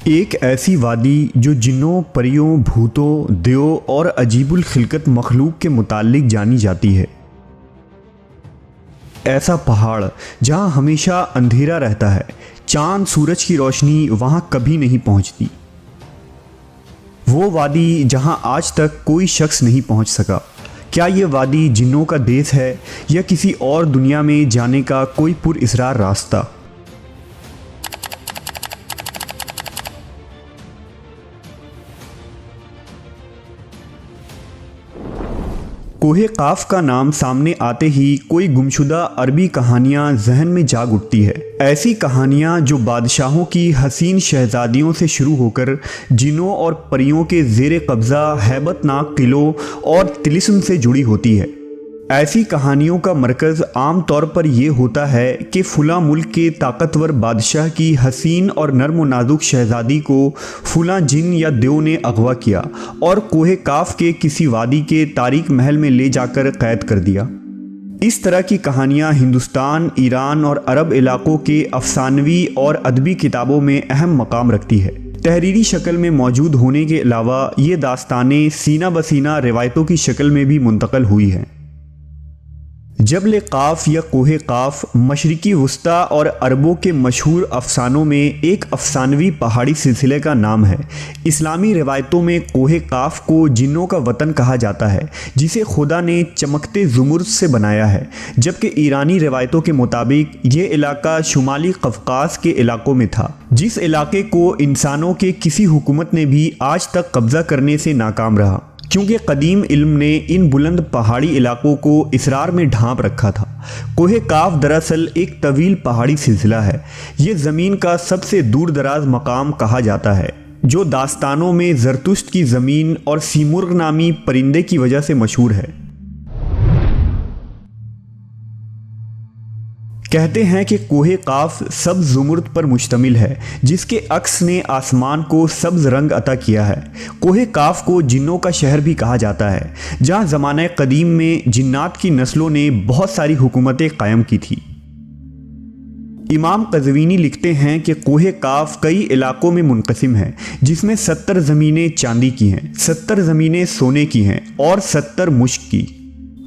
ایک ایسی وادی جو جنوں، پریوں، بھوتوں، دیو اور عجیب الخلقت مخلوق کے متعلق جانی جاتی ہے۔ ایسا پہاڑ جہاں ہمیشہ اندھیرا رہتا ہے، چاند سورج کی روشنی وہاں کبھی نہیں پہنچتی۔ وہ وادی جہاں آج تک کوئی شخص نہیں پہنچ سکا۔ کیا یہ وادی جنوں کا دیس ہے یا کسی اور دنیا میں جانے کا کوئی پر اسرار راستہ؟ کوہ قاف کا نام سامنے آتے ہی کوئی گمشدہ عربی کہانیاں ذہن میں جاگ اٹھتی ہے۔ ایسی کہانیاں جو بادشاہوں کی حسین شہزادیوں سے شروع ہو کر جنوں اور پریوں کے زیر قبضہ ہیبت ناک قلعوں اور طلسم سے جڑی ہوتی ہے۔ ایسی کہانیوں کا مرکز عام طور پر یہ ہوتا ہے کہ فلاں ملک کے طاقتور بادشاہ کی حسین اور نرم و نازک شہزادی کو فلاں جن یا دیو نے اغوا کیا اور کوہ قاف کے کسی وادی کے تاریک محل میں لے جا کر قید کر دیا۔ اس طرح کی کہانیاں ہندوستان، ایران اور عرب علاقوں کے افسانوی اور ادبی کتابوں میں اہم مقام رکھتی ہے۔ تحریری شکل میں موجود ہونے کے علاوہ یہ داستانیں سینہ بسینہ روایتوں کی شکل میں بھی منتقل ہوئی ہیں۔ جبل قاف یا کوہ قاف مشرقی وسطی اور عربوں کے مشہور افسانوں میں ایک افسانوی پہاڑی سلسلے کا نام ہے۔ اسلامی روایتوں میں کوہ قاف کو جنوں کا وطن کہا جاتا ہے جسے خدا نے چمکتے زمرد سے بنایا ہے، جبکہ ایرانی روایتوں کے مطابق یہ علاقہ شمالی قفقاز کے علاقوں میں تھا، جس علاقے کو انسانوں کے کسی حکومت نے بھی آج تک قبضہ کرنے سے ناکام رہا، کیونکہ قدیم علم نے ان بلند پہاڑی علاقوں کو اسرار میں ڈھانپ رکھا تھا۔ کوہ قاف دراصل ایک طویل پہاڑی سلسلہ ہے۔ یہ زمین کا سب سے دور دراز مقام کہا جاتا ہے، جو داستانوں میں زرتشت کی زمین اور سیمرغ نامی پرندے کی وجہ سے مشہور ہے۔ کہتے ہیں کہ کوہ قاف سبز زمرد پر مشتمل ہے، جس کے عکس نے آسمان کو سبز رنگ عطا کیا ہے۔ کوہ قاف کو جنوں کا شہر بھی کہا جاتا ہے، جہاں زمانہ قدیم میں جنات کی نسلوں نے بہت ساری حکومتیں قائم کی تھی۔ امام قزوینی لکھتے ہیں کہ کوہ قاف کئی علاقوں میں منقسم ہے، جس میں 70 زمینیں چاندی کی ہیں، 70 زمینیں سونے کی ہیں اور 70 مشک کی۔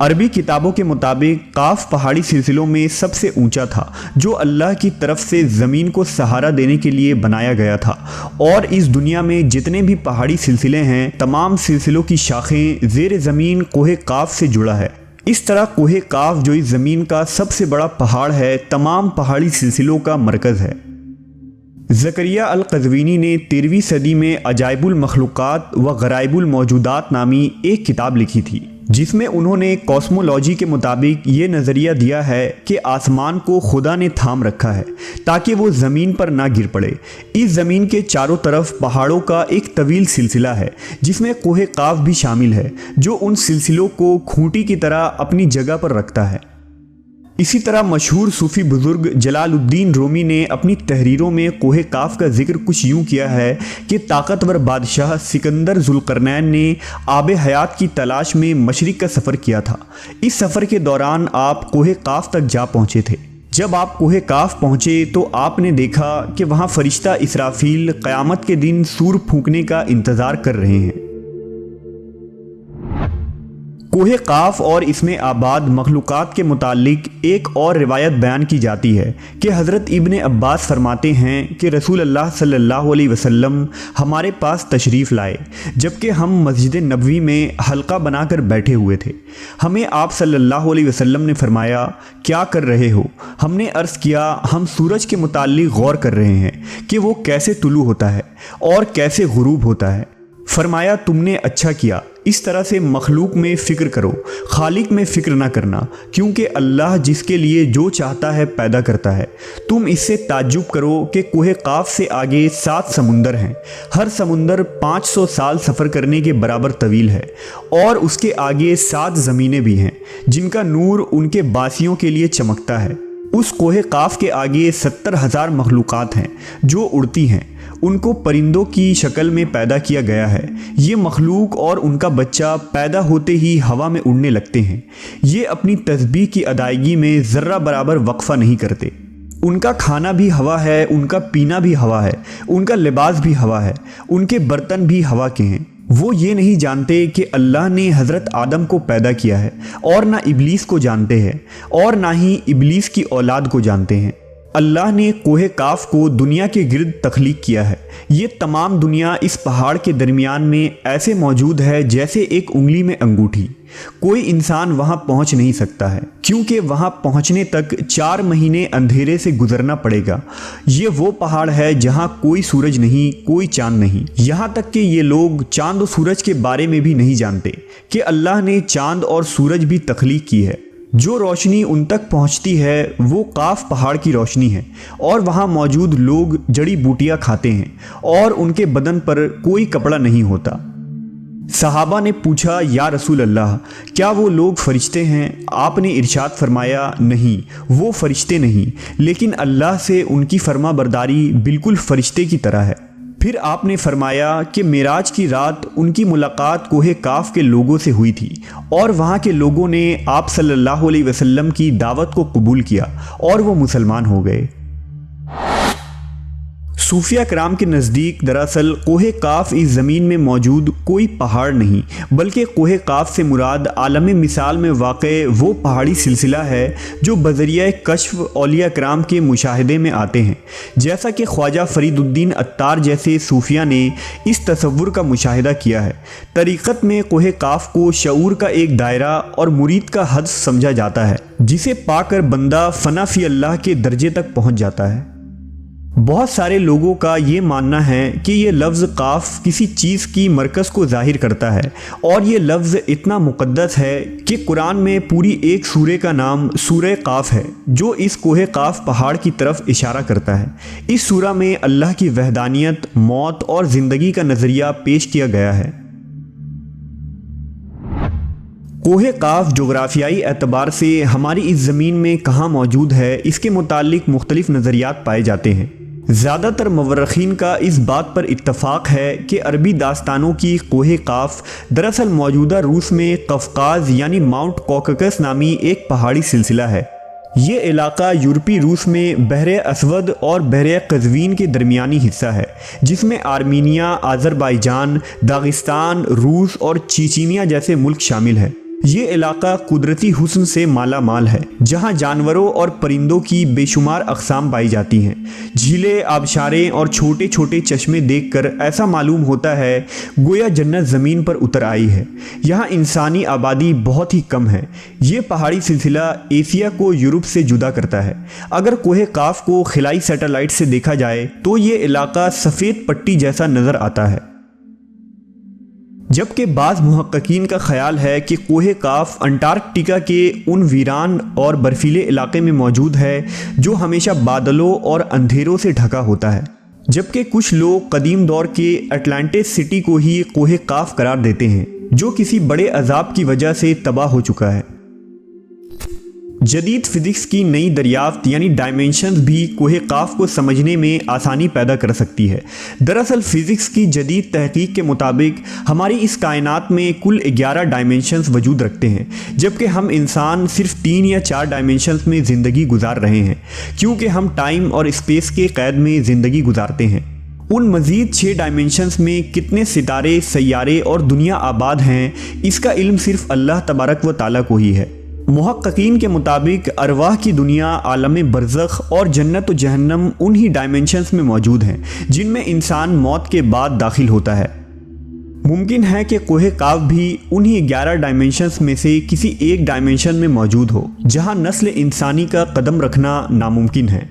عربی کتابوں کے مطابق قاف پہاڑی سلسلوں میں سب سے اونچا تھا، جو اللہ کی طرف سے زمین کو سہارا دینے کے لیے بنایا گیا تھا، اور اس دنیا میں جتنے بھی پہاڑی سلسلے ہیں، تمام سلسلوں کی شاخیں زیر زمین کوہ قاف سے جڑا ہے۔ اس طرح کوہ قاف جو اس زمین کا سب سے بڑا پہاڑ ہے، تمام پہاڑی سلسلوں کا مرکز ہے۔ زکریا القزوینی نے 13ویں صدی میں عجائب المخلوقات و غرائب الموجودات نامی ایک کتاب لکھی تھی، جس میں انہوں نے کاسمولوجی کے مطابق یہ نظریہ دیا ہے کہ آسمان کو خدا نے تھام رکھا ہے تاکہ وہ زمین پر نہ گر پڑے۔ اس زمین کے چاروں طرف پہاڑوں کا ایک طویل سلسلہ ہے، جس میں کوہ قاف بھی شامل ہے، جو ان سلسلوں کو کھوٹی کی طرح اپنی جگہ پر رکھتا ہے۔ اسی طرح مشہور صوفی بزرگ جلال الدین رومی نے اپنی تحریروں میں کوہ قاف کا ذکر کچھ یوں کیا ہے کہ طاقتور بادشاہ سکندر ذوالقرنین نے آب حیات کی تلاش میں مشرق کا سفر کیا تھا۔ اس سفر کے دوران آپ کوہ قاف تک جا پہنچے تھے۔ جب آپ کوہ قاف پہنچے تو آپ نے دیکھا کہ وہاں فرشتہ اسرافیل قیامت کے دن سور پھونکنے کا انتظار کر رہے ہیں۔ کوہ قاف اور اس میں آباد مخلوقات کے متعلق ایک اور روایت بیان کی جاتی ہے کہ حضرت ابن عباس فرماتے ہیں کہ رسول اللہ صلی اللہ علیہ وسلم ہمارے پاس تشریف لائے جبکہ ہم مسجد نبوی میں حلقہ بنا کر بیٹھے ہوئے تھے۔ ہمیں آپ صلی اللہ علیہ وسلم نے فرمایا، کیا کر رہے ہو؟ ہم نے عرض کیا، ہم سورج کے متعلق غور کر رہے ہیں کہ وہ کیسے طلوع ہوتا ہے اور کیسے غروب ہوتا ہے۔ فرمایا، تم نے اچھا کیا، اس طرح سے مخلوق میں فکر کرو، خالق میں فکر نہ کرنا، کیونکہ اللہ جس کے لیے جو چاہتا ہے پیدا کرتا ہے۔ تم اس سے تعجب کرو کہ کوہ قاف سے آگے 7 سمندر ہیں، ہر سمندر 500 سال سفر کرنے کے برابر طویل ہے، اور اس کے آگے 7 زمینیں بھی ہیں جن کا نور ان کے باسیوں کے لیے چمکتا ہے۔ اس کوہ قاف کے آگے 70,000 مخلوقات ہیں جو اڑتی ہیں، ان کو پرندوں کی شکل میں پیدا کیا گیا ہے۔ یہ مخلوق اور ان کا بچہ پیدا ہوتے ہی ہوا میں اڑنے لگتے ہیں۔ یہ اپنی تسبیح کی ادائیگی میں ذرہ برابر وقفہ نہیں کرتے۔ ان کا کھانا بھی ہوا ہے، ان کا پینا بھی ہوا ہے، ان کا لباس بھی ہوا ہے، ان کے برتن بھی ہوا کے ہیں۔ وہ یہ نہیں جانتے کہ اللہ نے حضرت آدم کو پیدا کیا ہے، اور نہ ابلیس کو جانتے ہیں، اور نہ ہی ابلیس کی اولاد کو جانتے ہیں۔ اللہ نے کوہ کاف کو دنیا کے گرد تخلیق کیا ہے۔ یہ تمام دنیا اس پہاڑ کے درمیان میں ایسے موجود ہے جیسے ایک انگلی میں انگوٹھی۔ کوئی انسان وہاں پہنچ نہیں سکتا ہے، کیونکہ وہاں پہنچنے تک 4 مہینے اندھیرے سے گزرنا پڑے گا۔ یہ وہ پہاڑ ہے جہاں کوئی سورج نہیں، کوئی چاند نہیں، یہاں تک کہ یہ لوگ چاند و سورج کے بارے میں بھی نہیں جانتے کہ اللہ نے چاند اور سورج بھی تخلیق کی ہے۔ جو روشنی ان تک پہنچتی ہے وہ کاف پہاڑ کی روشنی ہے، اور وہاں موجود لوگ جڑی بوٹیاں کھاتے ہیں، اور ان کے بدن پر کوئی کپڑا نہیں ہوتا۔ صحابہ نے پوچھا، یا رسول اللہ، کیا وہ لوگ فرشتے ہیں؟ آپ نے ارشاد فرمایا، نہیں، وہ فرشتے نہیں، لیکن اللہ سے ان کی فرما برداری بالکل فرشتے کی طرح ہے۔ پھر آپ نے فرمایا کہ معراج کی رات ان کی ملاقات کوہ کاف کے لوگوں سے ہوئی تھی، اور وہاں کے لوگوں نے آپ صلی اللہ علیہ وسلم کی دعوت کو قبول کیا اور وہ مسلمان ہو گئے۔ صوفیہ کرام کے نزدیک دراصل کوہ کاف اس زمین میں موجود کوئی پہاڑ نہیں، بلکہ کوہ کاف سے مراد عالم مثال میں واقع وہ پہاڑی سلسلہ ہے جو بذریعہ کشف اولیاء کرام کے مشاہدے میں آتے ہیں، جیسا کہ خواجہ فرید الدین عطار جیسے صوفیہ نے اس تصور کا مشاہدہ کیا ہے۔ طریقت میں کوہ کاف کو شعور کا ایک دائرہ اور مرید کا حد سمجھا جاتا ہے، جسے پا کر بندہ فنا فی اللہ کے درجے تک پہنچ جاتا ہے۔ بہت سارے لوگوں کا یہ ماننا ہے کہ یہ لفظ کاف کسی چیز کی مرکز کو ظاہر کرتا ہے، اور یہ لفظ اتنا مقدس ہے کہ قرآن میں پوری ایک سورہ کا نام سورہ قاف ہے، جو اس کوہ کاف پہاڑ کی طرف اشارہ کرتا ہے۔ اس سورہ میں اللہ کی وحدانیت، موت اور زندگی کا نظریہ پیش کیا گیا ہے۔ کوہ کاف جغرافیائی اعتبار سے ہماری اس زمین میں کہاں موجود ہے، اس کے متعلق مختلف نظریات پائے جاتے ہیں۔ زیادہ تر مورخین کا اس بات پر اتفاق ہے کہ عربی داستانوں کی کوہ کاف دراصل موجودہ روس میں قفقاز یعنی ماؤنٹ کوککس نامی ایک پہاڑی سلسلہ ہے۔ یہ علاقہ یورپی روس میں بحر اسود اور بحر قزوین کے درمیانی حصہ ہے، جس میں آرمینیا، آذربائیجان، داغستان، روس اور چیچینیا جیسے ملک شامل ہیں۔ یہ علاقہ قدرتی حسن سے مالا مال ہے، جہاں جانوروں اور پرندوں کی بے شمار اقسام پائی جاتی ہیں۔ جھیلیں، آبشاریں اور چھوٹے چھوٹے چشمے دیکھ کر ایسا معلوم ہوتا ہے گویا جنت زمین پر اتر آئی ہے۔ یہاں انسانی آبادی بہت ہی کم ہے۔ یہ پہاڑی سلسلہ ایشیا کو یورپ سے جدا کرتا ہے۔ اگر کوہ کاف کو خلائی سیٹلائٹ سے دیکھا جائے تو یہ علاقہ سفید پٹی جیسا نظر آتا ہے، جبکہ بعض محققین کا خیال ہے کہ کوہ کاف انٹارکٹیکا کے ان ویران اور برفیلے علاقے میں موجود ہے جو ہمیشہ بادلوں اور اندھیروں سے ڈھکا ہوتا ہے، جبکہ کچھ لوگ قدیم دور کے اٹلانٹس سٹی کو ہی کوہ کاف قرار دیتے ہیں، جو کسی بڑے عذاب کی وجہ سے تباہ ہو چکا ہے۔ جدید فزکس کی نئی دریافت یعنی ڈائمینشنز بھی کوہ کاف کو سمجھنے میں آسانی پیدا کر سکتی ہے۔ دراصل فزکس کی جدید تحقیق کے مطابق ہماری اس کائنات میں کل 11 ڈائمینشنز وجود رکھتے ہیں، جبکہ ہم انسان صرف 3 یا 4 ڈائمینشنز میں زندگی گزار رہے ہیں، کیونکہ ہم ٹائم اور اسپیس کے قید میں زندگی گزارتے ہیں۔ ان مزید 6 ڈائمینشنز میں کتنے ستارے، سیارے اور دنیا آباد ہیں، اس کا علم صرف اللہ تبارک و تعالیٰ کو ہی ہے۔ محققین کے مطابق ارواح کی دنیا، عالم برزخ اور جنت و جہنم انہی ڈائمینشنز میں موجود ہیں جن میں انسان موت کے بعد داخل ہوتا ہے۔ ممکن ہے کہ کوہ کاف بھی انہی 11 ڈائمینشنز میں سے کسی ایک ڈائمینشن میں موجود ہو، جہاں نسل انسانی کا قدم رکھنا ناممکن ہے۔